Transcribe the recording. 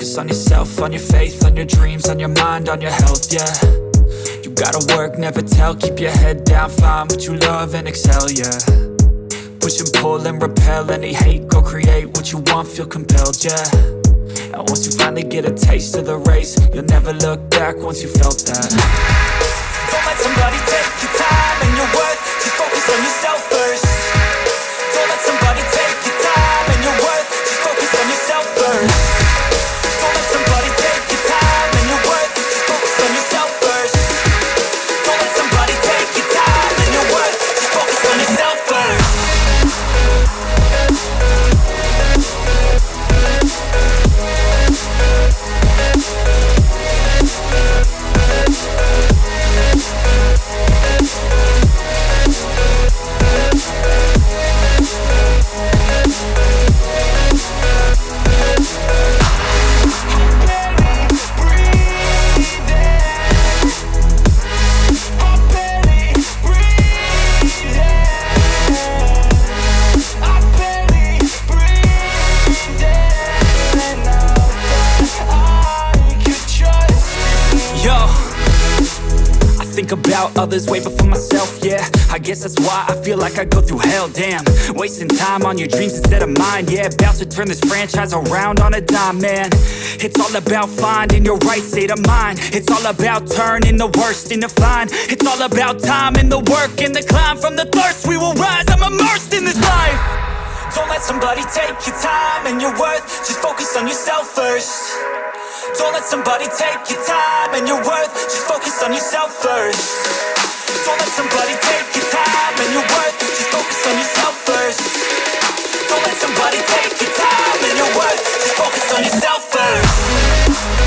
focus on yourself, on your faith, on your dreams, on your mind, on your health, yeah. You gotta work, never tell, keep your head down, find what you love and excel, yeah. Push and pull and repel any hate, go create what you want, feel compelled, yeah. And once you finally get a taste of the race, you'll never look back once you felt that. Don't let somebody take your time and your worth, just focus on yourself first. Don't let somebody take your time and your worth, just focus on yourself first. Don't let somebody take your time and your worth, just focus on yourself first. Don't let somebody take your time and your worth, just focus on yourself first. About others way before myself, yeah. I guess that's why I feel like I go through hell, damn. Wasting time on your dreams instead of mine, yeah. About to turn this franchise around on a dime, man. It's all about finding your right state of mind. It's all about turning the worst into fine. It's all about time and the work and the climb. From the thirst we will rise, I'm immersed in this life. Don't let somebody take your time and your worth, just focus on yourself first. Don't let somebody take your time and your worth, just focus on yourself first. Don't let somebody take your time and your worth, just focus on yourself first. Don't let somebody take your time and your worth, just focus on yourself first.